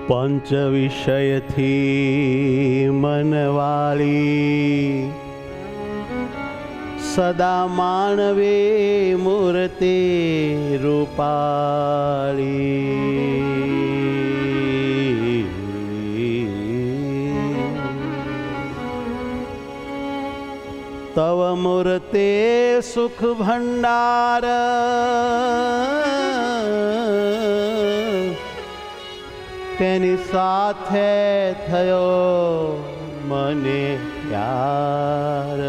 पंच विषय थी मनवाली सदा मानवे मूर्ति रूपाली। तव मूर्ते सुख भंडार तेनी साथे थयो मने प्यार।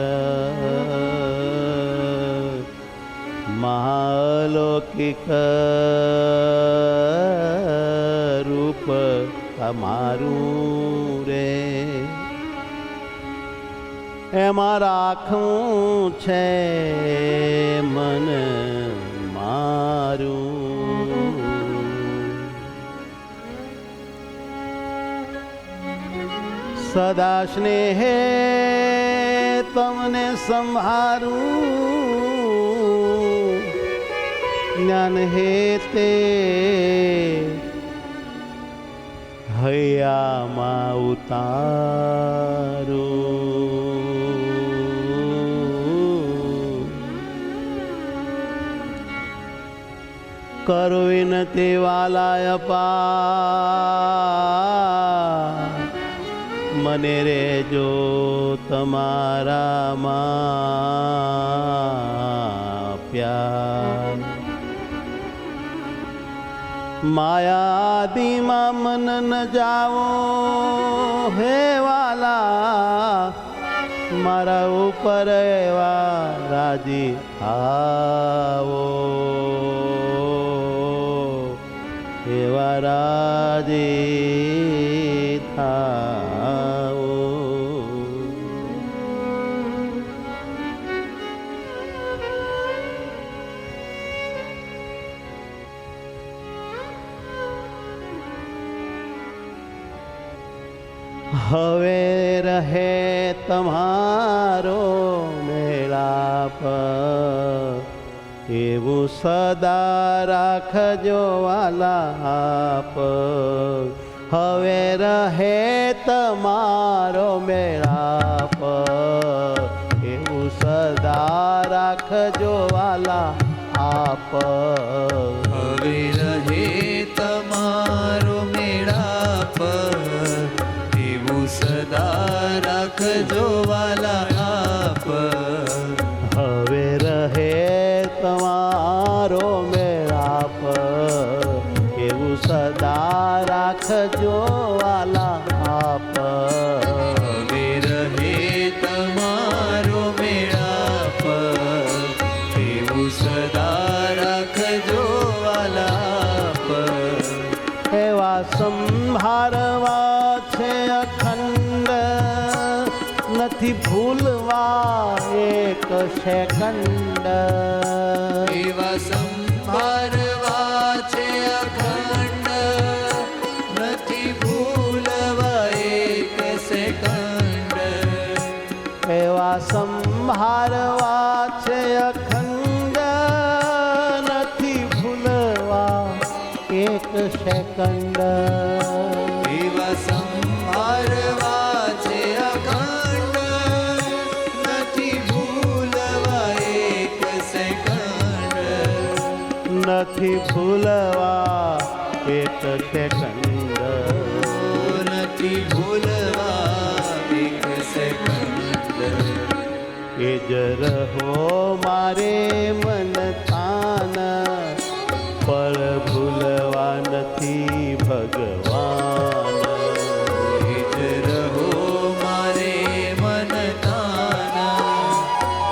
महालौकिक रूप तमारू रे एमा राखूं छे मन मारू। सदा स्नेहे तमने संहारू ज्ञान हेते हया मा उतारू। करो विनती वाला अपार मने रे जो तमारा प्यार। माया आदि मा मन न जाओ हे वाला मारा ऊपर एवा राजी आओ एवा राजी थाओ। हवे रहे तम्हारो मेलाप एवं सदा राखजो वाला आप। हवे रहे तमारो मेलाप एवं सदा राखजो वाला आप। हवे रहे तमारो मेलाप सदा राखजो वाला आप। हवे रहे तमारो मेलाप एवं सदा राखजो वाला आप। हवे रहे तमारो मेलाप एवं सदा राखजो वाला आप। एवा संभारवा छे अखंड नथी भूलवा एक सेकंड। एवा संभारवा छे अखंड नथी भूलवा एक सेकंड। एवा संभारवा छे अखंड नथी भूलवा एक सेकंड। एवा संभारवा छे अखंड नथी भूलवा एक सेकंड। नथी भूलवा एक सेकंड। नथी भूलवा एक सेकंड। ए ज रहो मारे मन तान पर भूलवा नथी भगवान। ए ज रहो मारे मन तान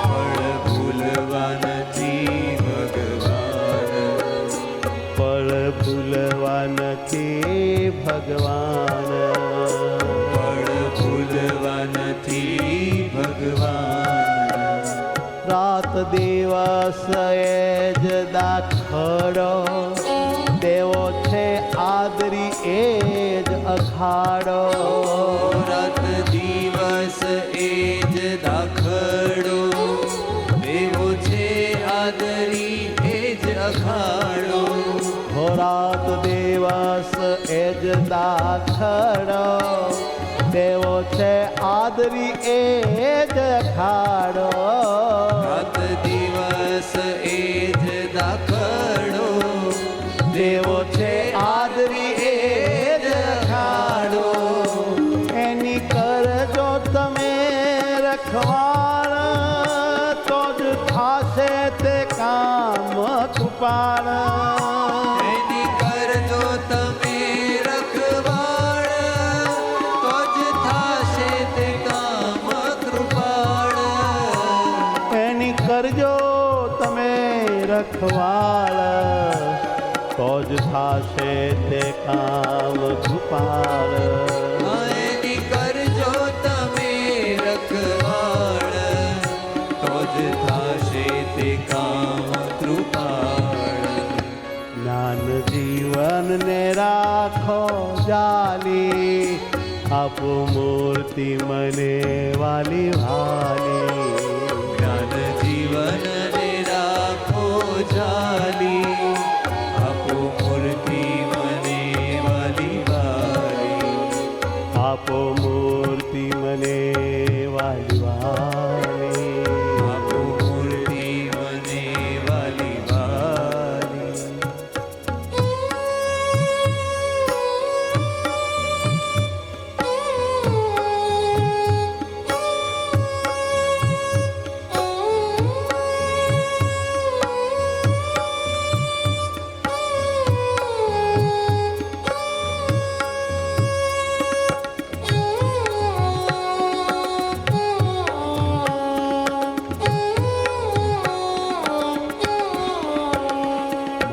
पर भूलवा नथी भगवान। पर भूलवा नथी भगवान। पर भूलवा नथी भगवान। रात दिवस एज दाखड़ो देवो छे आदरी एज अखाड़ो। रात दिवस एज दाखड़ो देवो छे आदरी एज अखाड़ो। हो रात दिवस एज દાખલો દેવો છે આદરી એ જ અખાડો. રાત દિવસ એ જ દાખલો દેવો છે આદરી એ જ અખાડો. એની કરજો તમે રખવાળ તો જ થાશે તે કામ કૃપાળ. એની કરજો તમે રખવાળ તો જ થાશે તે કામ કૃપાળ. એની કરજો તમે રખવાળ તો જ થાશે તે કામ કૃપાળ. એની કરજો તમે રખવાળ તો જ થાશે તે કામ કૃપાળ. જ્ઞાન જીવનને રાખો જાલી આપો મૂર્તિ મને વાલી વાલી. જ્ઞાન જીવનને રાખો જાલી આપો મૂર્તિ મને વાલી વાલી. આપો મૂર્તિ મને વાલી વાલી. આપો મૂર્તિ મને વાલી વાલી.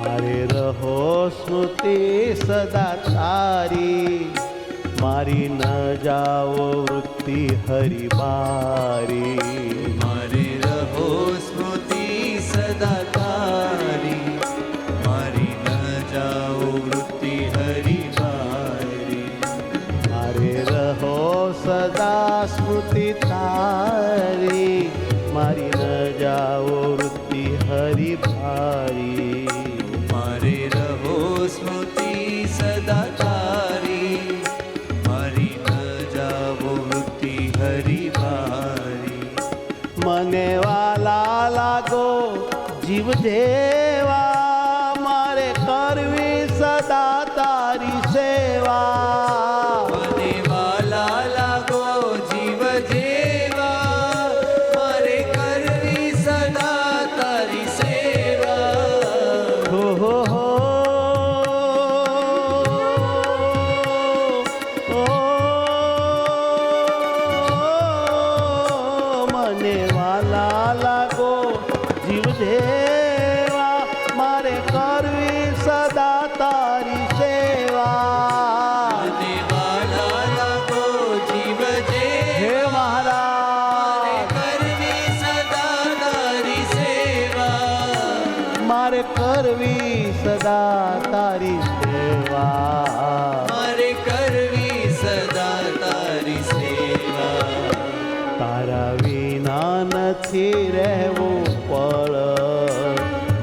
મારે રહો સ્મૃતિ સદા તારી મારી ન જાઓ વૃત્તિ હરિબારી. મારે રહો સ્મૃતિ સદા તારી મારી ન જાઓ વૃત્તિ હરિવારી. મારે રહો સદા સ્મૃતિ તારી મારી ન જાઓ વૃત્તિ હરિભારી. મારે રહો સ્મૃતિ સદા તારી મારી ન જાવો વૃત્તિ હરિવારી. મને વાલા લાગો જીવ જેવા મારે કરવી સદા તારી સેવા. મને વાલા લાગો જીવ જેવા મારે કરવી સદા તારી સેવા. હો હો હો મને વાલા લાગો જીવ જેવા મારે કરવી સદા તારી સેવા. મને વાલા લાગો જીવ હે જેવા મહારાજ કરવી સદા તારી સેવા. મારે કરવી સદા તારી સેવા. મારે કરવી સદા તારી સેવા. તારા વિના નથી રહેવું પળ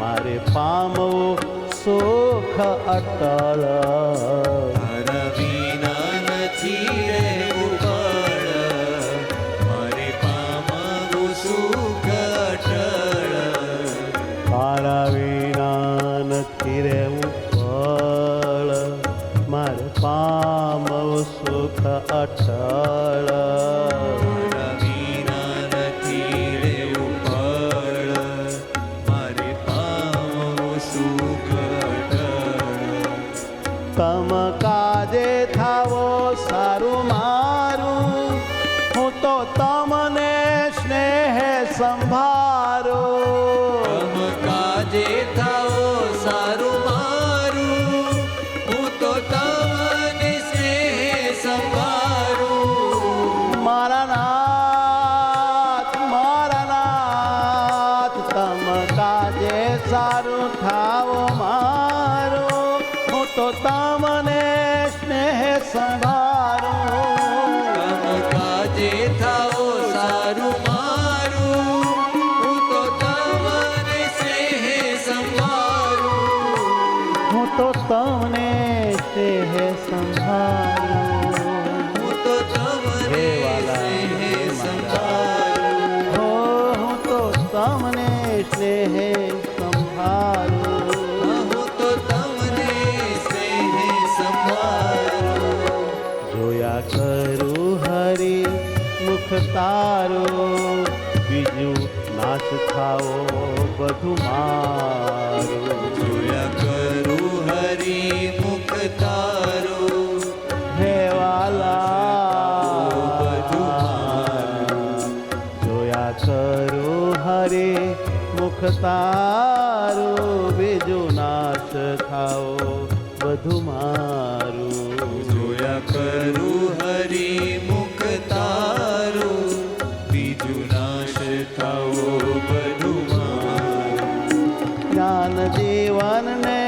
મારે પામવું સુખ અટળ. તારા વિના નથી રહેવું પળ મારે પામવું સુખ અટળ. તારા વિના નથી રહેવું પળ મારે પામવું સુખ અટળ. તારા વિના નથી રહેવું પળ મારે પામવું સુખ અટળ. તમ કાજે થાવો સારું મારું હું તો તમને સ્નેહ સંભારું. તમ કાજે થાઓ સારું મારું હું તો તમને સ્નેહ સંભારું. મારા નાથ તમ કાજે સારું થાવો મારું હું તો તમને સ્નેહ સંભારું. તમ કાજે થાઓ સારું મારું હું તો તમને સ્નેહ સંભારું. હું તો તમને સ્નેહ સંભારું. સ્નેહે સંભાળું. હું તો તમને સ્નેહે સંભાળું. જોયા કરું હરી મુખ તારું, બીજું નાશ થાવો બધું મારું. જોયા કરું હરી મુખ તારું, હે વાલા બધું મારું. જોયા કરું હરી મુખ તારું, બીજું નાશ થાવો બધું મારું. જોયા કરું હરી મુખ તારું, બીજું નાશ થાવો બધું મારું. જ્ઞાન જીવનને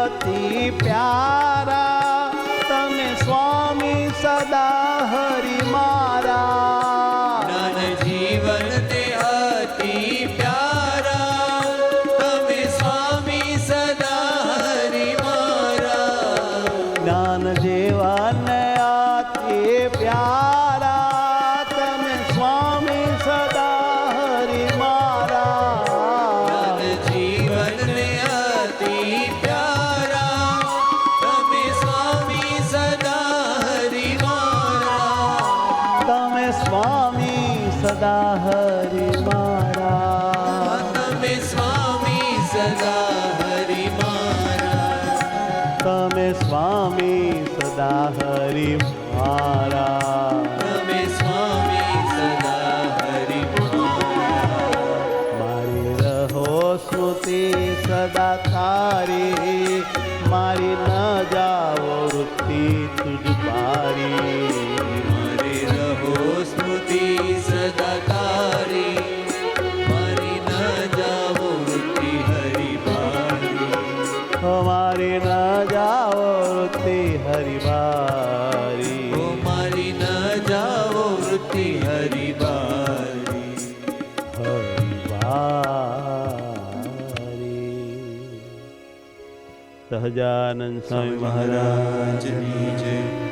અતિ પ્યારા, તમે સ્વામી સદા હરિ મારા. જ્ઞાન જીવન તે અતિ પ્યારા, તમે સ્વામી સદા હરિ મારા. જ્ઞાન જીવનને અતિ પ્યારા, તમે સ્વામી સદા હરિ મારા. જ્ઞાન જીવનને અતિ પ્યારા, તમે સ્વામી સદા હરિ મારા. તમે સ્વામી સદા હરિ મારા. તમે સ્વામી સદા હરિ મારા. તમે સ્વામી સદા હરિ મારા. તમે સ્વામી સદા હરિ મારા. મારી રહો સ્મૃતિ સદા તારી, મારી ન જાઓ વૃત્તિ તુજ પારી. મારે રહો સ્મૃતિ સદા તારી, મારી ન જાવો વૃત્તિ હરિ બારી. મારી ન જાઓ વૃત્તિ હરિ બારી. ઓ મારી ન જાવો વૃત્તિ હરિ બારી. હરિ બારી. સહજાનંદ સ્વામી મહારાજ મહારાજની જય.